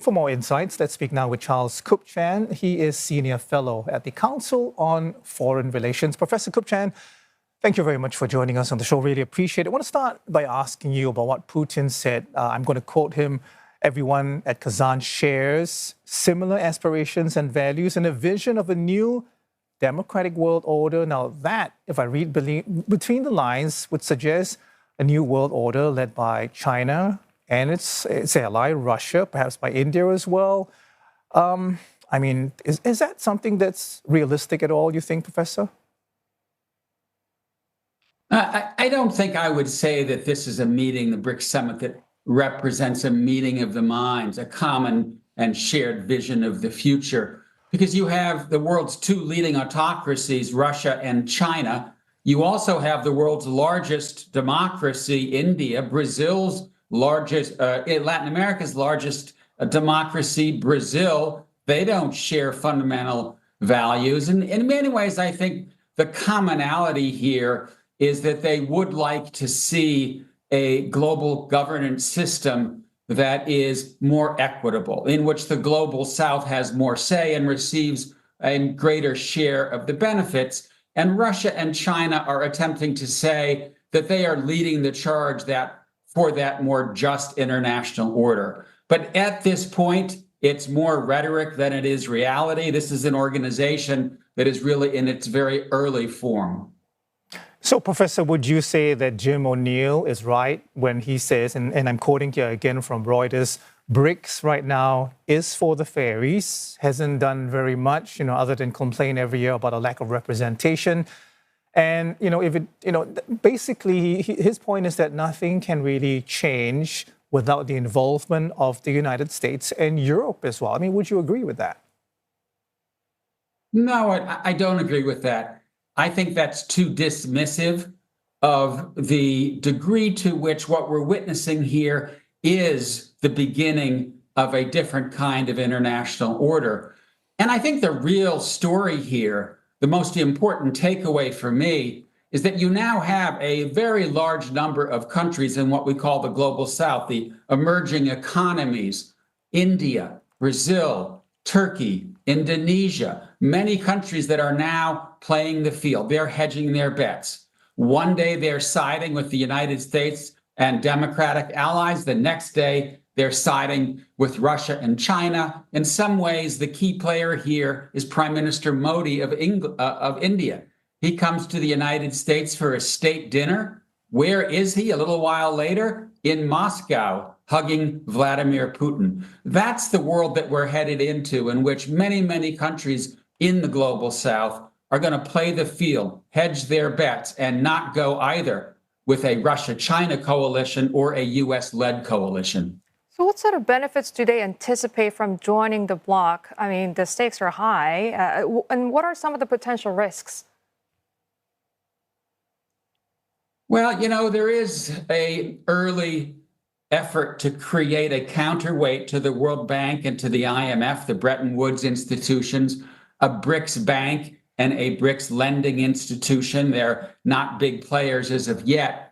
For more insights, let's speak now with Charles Kupchan. He is Senior Fellow at the Council on Foreign Relations. Professor Kupchan, thank you very much for joining us on the show. Really appreciate it. I want to start by asking you about what Putin said. I'm going to quote him. Everyone at Kazan shares similar aspirations and values and a vision of a new democratic world order. Now that, if I read between the lines, would suggest a new world order led by China and its ally, Russia, perhaps by India as well. I mean, is that something that's realistic at all, you think, Professor? I don't think I would say that this is a meeting, the BRICS summit, that represents a meeting of the minds, a common and shared vision of the future. Because you have the world's two leading autocracies, Russia and China. You also have the world's largest democracy, India, Brazil's largest, Latin America's largest democracy, Brazil. They don't share fundamental values. And in many ways, I think the commonality here is that they would like to see a global governance system that is more equitable, in which the global South has more say and receives a greater share of the benefits. And Russia and China are attempting to say that they are leading the charge for that more just international order. But at this point, it's more rhetoric than it is reality. This is an organization that is really in its very early form. So, Professor, would you say that Jim O'Neill is right when he says, and I'm quoting here again from Reuters, BRICS right now is for the fairies, hasn't done very much, other than complain every year about a lack of representation. And, basically his point is that nothing can really change without the involvement of the United States and Europe as well. I mean, would you agree with that? No, I don't agree with that. I think that's too dismissive of the degree to which what we're witnessing here is the beginning of a different kind of international order. And I think the real story here, the most important takeaway for me, is that you now have a very large number of countries in what we call the global South, the emerging economies, India, Brazil, Turkey, Indonesia, many countries that are now playing the field. They're hedging their bets. One day they're siding with the United States and democratic allies. The next day they're siding with Russia and China. In some ways, the key player here is Prime Minister Modi of India. He comes to the United States for a state dinner. Where is he a little while later? In Moscow, hugging Vladimir Putin. That's the world that we're headed into, in which many, many countries in the global South are going to play the field, hedge their bets, and not go either with a Russia-China coalition or a U.S.-led coalition. So what sort of benefits do they anticipate from joining the bloc? I mean, the stakes are high. And what are some of the potential risks? Well, there is an early effort to create a counterweight to the World Bank and to the IMF, the Bretton Woods institutions, a BRICS bank and a BRICS lending institution. They're not big players as of yet.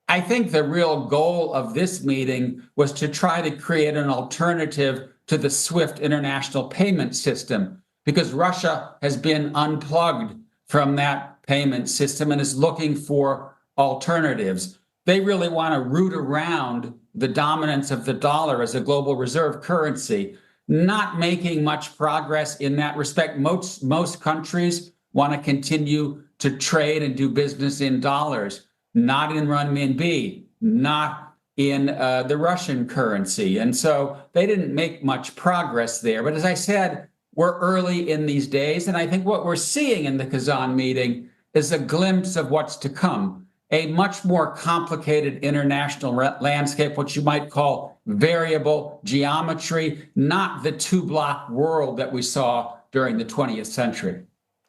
I think the real goal of this meeting was to try to create an alternative to the SWIFT international payment system, because Russia has been unplugged from that payment system and is looking for alternatives. They really want to root around the dominance of the dollar as a global reserve currency, not making much progress in that respect. Most countries want to continue to trade and do business in dollars, not in renminbi, not in the Russian currency. And so they didn't make much progress there. But as I said, we're early in these days. And I think what we're seeing in the Kazan meeting is a glimpse of what's to come. A much more complicated international landscape, what you might call variable geometry, not the two-block world that we saw during the 20th century.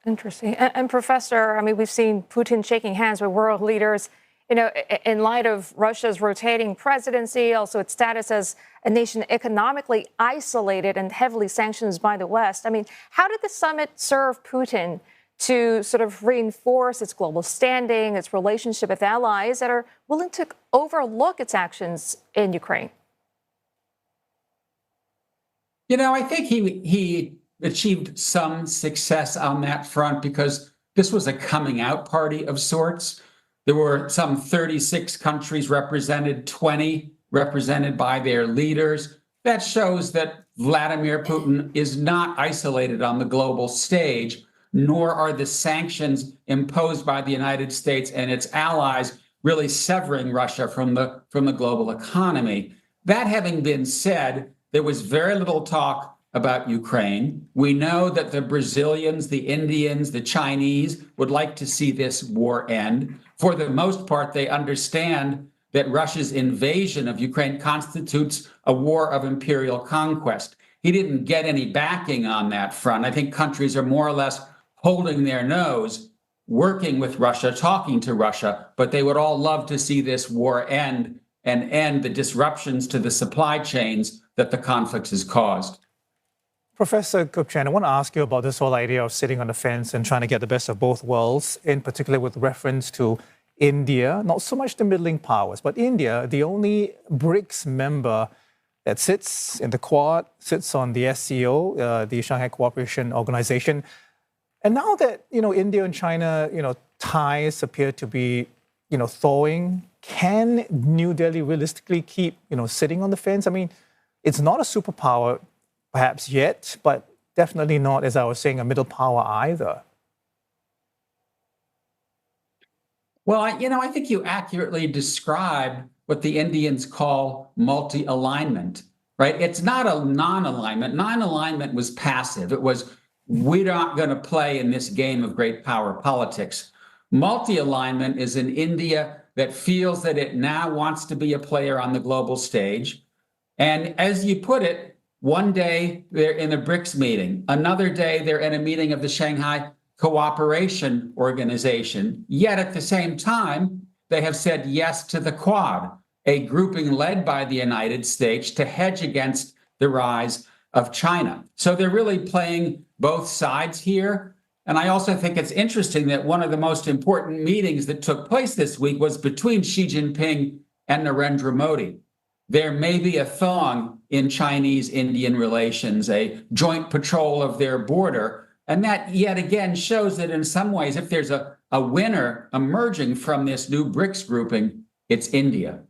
Interesting. And Professor, I mean, we've seen Putin shaking hands with world leaders, in light of Russia's rotating presidency, also its status as a nation economically isolated and heavily sanctioned by the West. I mean, how did the summit serve Putin to sort of reinforce its global standing, its relationship with allies that are willing to overlook its actions in Ukraine? I think he achieved some success on that front because this was a coming out party of sorts. There were some 36 countries represented, 20 represented by their leaders. That shows that Vladimir Putin is not isolated on the global stage, nor are the sanctions imposed by the United States and its allies really severing Russia from the global economy. That having been said, there was very little talk about Ukraine. We know that the Brazilians, the Indians, the Chinese would like to see this war end. For the most part, they understand that Russia's invasion of Ukraine constitutes a war of imperial conquest. He didn't get any backing on that front. I think countries are more or less holding their nose, working with Russia, talking to Russia, but they would all love to see this war end and end the disruptions to the supply chains that the conflict has caused. Professor Kupchan, I want to ask you about this whole idea of sitting on the fence and trying to get the best of both worlds, in particular with reference to India, not so much the middling powers, but India, the only BRICS member that sits in the Quad, sits on the SCO, the Shanghai Cooperation Organization. And now that, India and China, ties appear to be, thawing, can New Delhi realistically keep, sitting on the fence? I mean, it's not a superpower perhaps yet, but definitely not, as I was saying, a middle power either. Well, I think you accurately described what the Indians call multi-alignment, right? It's not a non-alignment. Non-alignment was passive. It was, we're not going to play in this game of great power politics. Multi-alignment is an India that feels that it now wants to be a player on the global stage. And as you put it, one day they're in a BRICS meeting, another day they're in a meeting of the Shanghai Cooperation Organization. Yet at the same time, they have said yes to the Quad, a grouping led by the United States to hedge against the rise of China. So they're really playing both sides here. And I also think it's interesting that one of the most important meetings that took place this week was between Xi Jinping and Narendra Modi. There may be a thawing in Chinese-Indian relations, a joint patrol of their border. And that yet again shows that in some ways, if there's a winner emerging from this new BRICS grouping, it's India.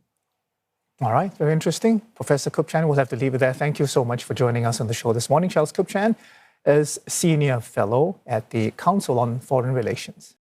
All right, very interesting. Professor Kupchan, we'll have to leave it there. Thank you so much for joining us on the show this morning. Charles Kupchan is Senior Fellow at the Council on Foreign Relations.